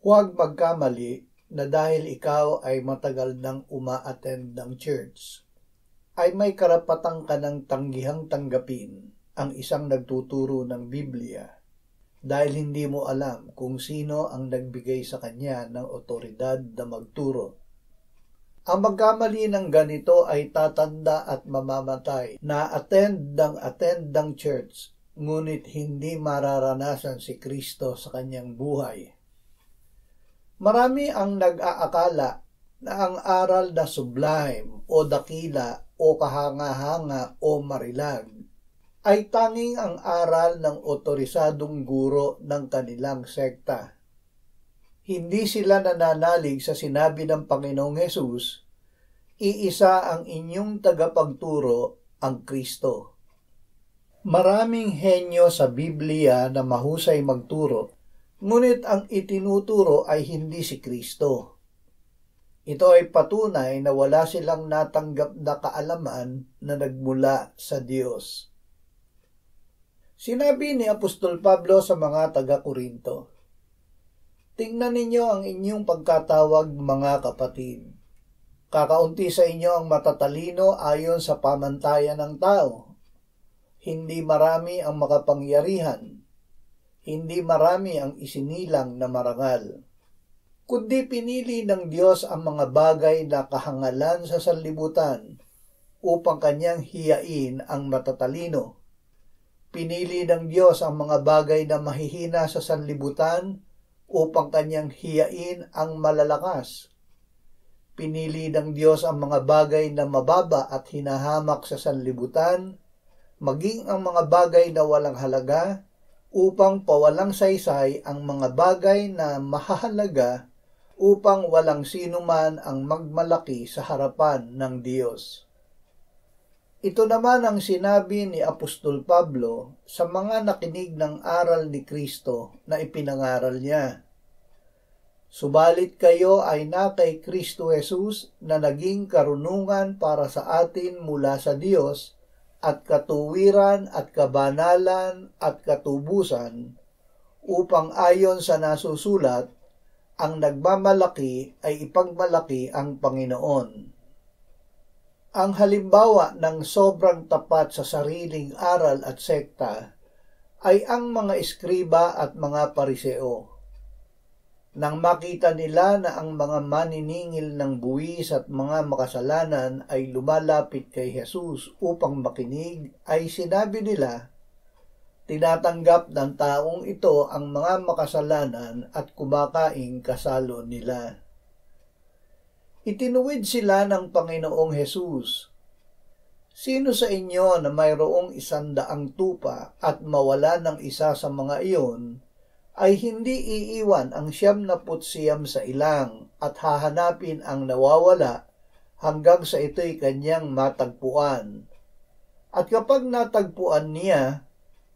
Huwag magkamali na dahil ikaw ay matagal nang uma-attend ng church, ay may karapatan ka ng tanggihang tanggapin ang isang nagtuturo ng Biblia dahil hindi mo alam kung sino ang nagbigay sa kanya ng otoridad na magturo. Ang magkamali ng ganito ay tatanda at mamamatay na attend ng church, ngunit hindi mararanasan si Kristo sa kanyang buhay. Marami ang nag-aakala na ang aral na sublime o dakila o kahanga-hanga o marilag ay tanging ang aral ng otorisadong guro ng kanilang sekta. Hindi sila nananalig sa sinabi ng Panginoong Hesus, iisa ang inyong tagapagturo, ang Kristo. Maraming henyo sa Biblia na mahusay magturo, ngunit ang itinuturo ay hindi si Kristo. Ito ay patunay na wala silang natanggap na kaalaman na nagmula sa Diyos. Sinabi ni Apostol Pablo sa mga taga-Korinto, "Tingnan ninyo ang inyong pagkatawag, mga kapatid. Kakaunti sa inyo ang matatalino ayon sa pamantayan ng tao. Hindi marami ang makapangyarihan. Hindi marami ang isinilang na marangal. Kundi pinili ng Diyos ang mga bagay na kahangalan sa sanlibutan upang kanyang hiyain ang matatalino. Pinili ng Diyos ang mga bagay na mahihina sa sanlibutan upang kanyang hiyain ang malalakas. Pinili ng Diyos ang mga bagay na mababa at hinahamak sa sanlibutan, maging ang mga bagay na walang halaga, upang pawalang saysay ang mga bagay na mahahalaga, upang walang sino man ang magmalaki sa harapan ng Diyos." Ito naman ang sinabi ni Apostol Pablo sa mga nakinig ng aral ni Kristo na ipinangaral niya. "Subalit kayo ay na kay Kristo Jesus na naging karunungan para sa atin mula sa Diyos, at katuwiran at kabanalan at katubusan, upang ayon sa nasusulat, ang nagmamalaki ay ipagmalaki ang Panginoon." Ang halimbawa ng sobrang tapat sa sariling aral at sekta ay ang mga eskriba at mga pariseo. Nang makita nila na ang mga maniningil ng buwis at mga makasalanan ay lumalapit kay Jesus upang makinig, ay sinabi nila, tinatanggap ng taong ito ang mga makasalanan at kumakaing kasalo nila. Itinuwid sila ng Panginoong Jesus, "Sino sa inyo na mayroong 100 tupa at mawala ng isa sa mga iyon, ay hindi iiwan ang 99 sa ilang at hahanapin ang nawawala hanggang sa ito'y kanyang matagpuan. At kapag natagpuan niya,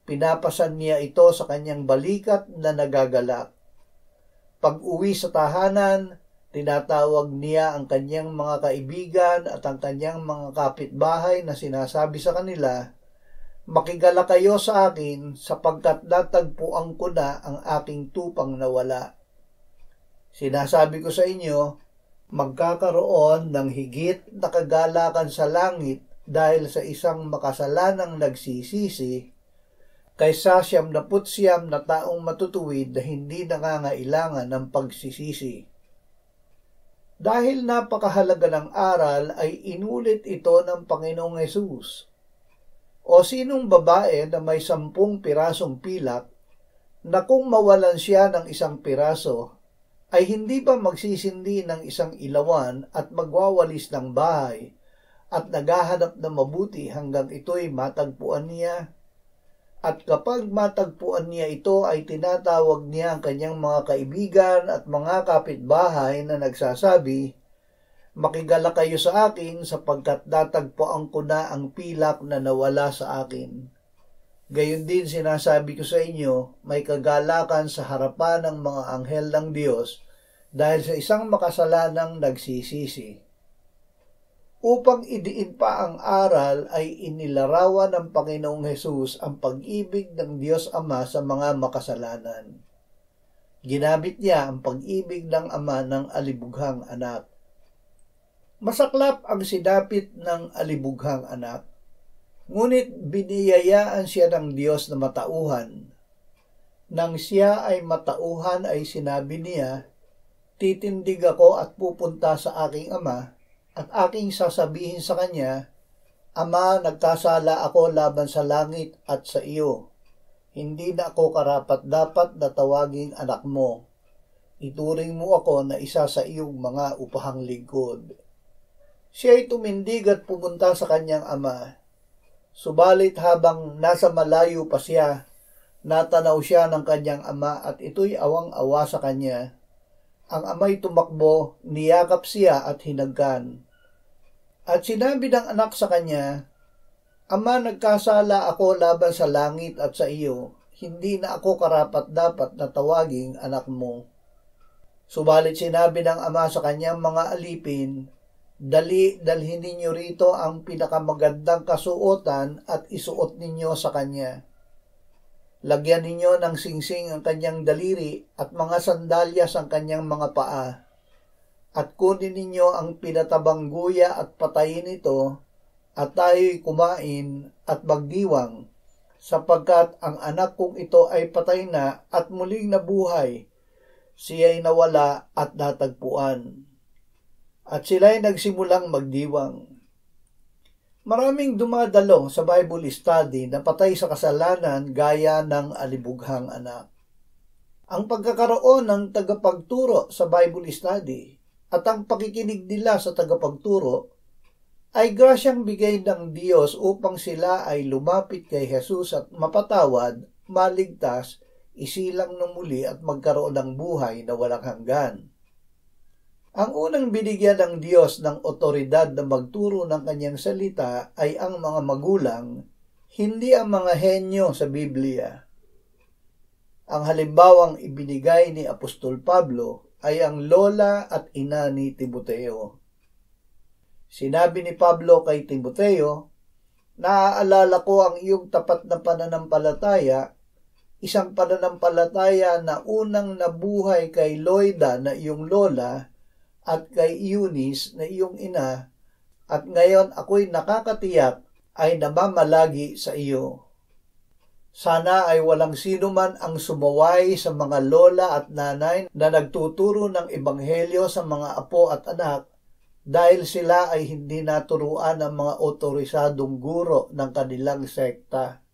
pinapasan niya ito sa kanyang balikat na nagagalak. Pag-uwi sa tahanan, tinatawag niya ang kanyang mga kaibigan at ang kanyang mga kapitbahay na sinasabi sa kanila, 'Makigala kayo sa akin sapagkat natagpuan ko na ang aking tupang nawala.' Sinasabi ko sa inyo, magkakaroon ng higit na kagalakan sa langit dahil sa isang makasalanang nagsisisi kaysa 99 na taong matutuwid na hindi nangangailangan ng pagsisisi." Dahil napakahalaga ng aral ay inulit ito ng Panginoong Hesus. "O sinong babae na may 10 pirasong pilak na kung mawalan siya ng 1 piraso, ay hindi ba magsisindi ng 1 ilawan at magwawalis ng bahay at naghahanap na mabuti hanggang ito'y matagpuan niya? At kapag matagpuan niya ito, ay tinatawag niya ang kanyang mga kaibigan at mga kapitbahay na nagsasabi, 'Makigala kayo sa akin sapagkat natagpuan ko na ang pilak na nawala sa akin.' Gayon din sinasabi ko sa inyo, may kagalakan sa harapan ng mga anghel ng Diyos dahil sa isang makasalanang nagsisisi." Upang idiin pa ang aral ay inilarawan ng Panginoong Hesus ang pag-ibig ng Diyos Ama sa mga makasalanan. Ginamit niya ang pag-ibig ng ama ng alibughang anak. Masaklap ang sinapit ng alibughang anak, ngunit biniyayaan siya ng Diyos na matauhan. Nang siya ay matauhan ay sinabi niya, "Titindig ako at pupunta sa aking ama at aking sasabihin sa kanya, Ama, nagkasala ako laban sa langit at sa iyo. Hindi na ako karapat-dapat na tawaging anak mo. Ituring mo ako na isa sa iyong mga upahang lingkod." Siya ay tumindig at pumunta sa kanyang ama. Subalit habang nasa malayo pa siya, natanaw siya ng kanyang ama at ito'y awang-awa sa kanya. Ang ama'y tumakbo, niyakap siya at hinagkan. At sinabi ng anak sa kanya, "Ama, nagkasala ako laban sa langit at sa iyo. Hindi na ako karapat-dapat na tawaging anak mo." Subalit sinabi ng ama sa kanyang mga alipin, dalhin ninyo rito ang pinakamagandang kasuotan at isuot ninyo sa kanya. Lagyan ninyo ng singsing ang kanyang daliri at mga sandalyas ang kanyang mga paa. At kunin ninyo ang pinatabang guya at patayin ito, at tayo'y kumain at magdiwang, sapagkat ang anak kong ito ay patay na at muling nabuhay. Siya'y nawala at natagpuan. At sila'y nagsimulang magdiwang. Maraming dumadalo sa Bible study na patay sa kasalanan gaya ng alibughang anak. Ang pagkakaroon ng tagapagturo sa Bible study at ang pakikinig nila sa tagapagturo ay grasyang bigay ng Diyos upang sila ay lumapit kay Jesus at mapatawad, maligtas, isilang ng muli at magkaroon ng buhay na walang hanggan. Ang unang binigyan ng Diyos ng otoridad na magturo ng kanyang salita ay ang mga magulang, hindi ang mga henyo sa Biblia. Ang halimbawang ibinigay ni Apostol Pablo ay ang lola at ina ni Timoteo. Sinabi ni Pablo kay Timoteo, "Naaalala ko ang iyong tapat na pananampalataya, isang pananampalataya na unang nabuhay kay Loida na iyong lola at kay Eunice na iyong ina, at ngayon ako'y nakakatiyak ay namamalagi sa iyo. Sana ay walang sino man ang sumaway sa mga lola at nanay na nagtuturo ng ebanghelyo sa mga apo at anak, dahil sila ay hindi naturuan ng mga otorisadong guro ng kanilang sekta.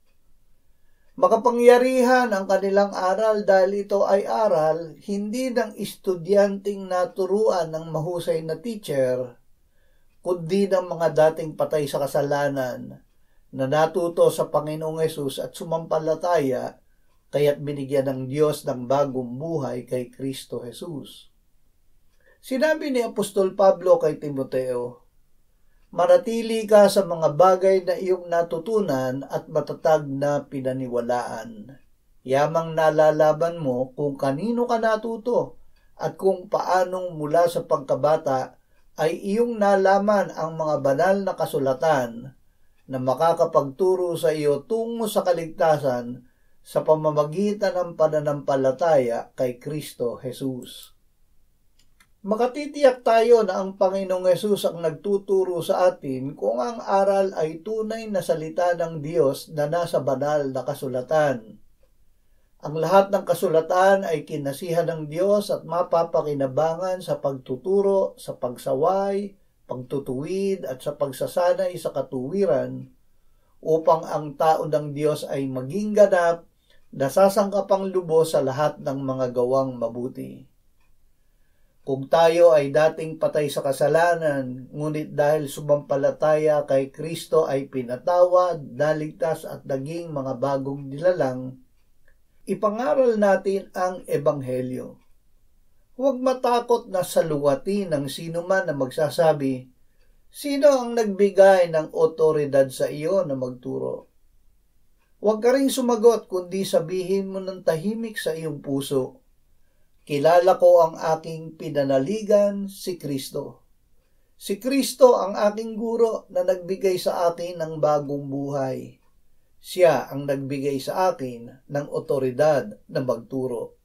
Makapangyarihan ang kanilang aral dahil ito ay aral hindi ng estudyanteng naturuan ng mahusay na teacher, kundi ng mga dating patay sa kasalanan na natuto sa Panginoong Hesus at sumampalataya, kaya't binigyan ng Diyos ng bagong buhay kay Kristo Jesus." Sinabi ni Apostol Pablo kay Timoteo, "Manatili ka sa mga bagay na iyong natutunan at matatag na pinaniwalaan. Yamang nalalaman mo kung kanino ka natuto at kung paanong mula sa pagkabata ay iyong nalaman ang mga banal na kasulatan na makakapagturo sa iyo tungo sa kaligtasan sa pamamagitan ng pananampalataya kay Kristo Jesus." Makatitiyak tayo na ang Panginoong Hesus ang nagtuturo sa atin kung ang aral ay tunay na salita ng Diyos na nasa banal na kasulatan. Ang lahat ng kasulatan ay kinasihan ng Diyos at mapapakinabangan sa pagtuturo, sa pagsaway, pagtutuwid at sa pagsasanay sa katuwiran, upang ang tao ng Diyos ay maging ganap, nasasangkapang lubos sa lahat ng mga gawang mabuti. Kung tayo ay dating patay sa kasalanan, ngunit dahil sumampalataya kay Kristo ay pinatawad, naligtas at naging mga bagong nilalang, ipangaral natin ang Ebanghelyo. Huwag matakot na saluwatin ng sino man na magsasabi, "Sino ang nagbigay ng otoridad sa iyo na magturo?" Huwag ka ring sumagot kundi sabihin mo ng tahimik sa iyong puso, "Kilala ko ang aking pinanaligan, si Kristo. Si Kristo ang aking guro na nagbigay sa akin ng bagong buhay. Siya ang nagbigay sa akin ng otoridad na magturo."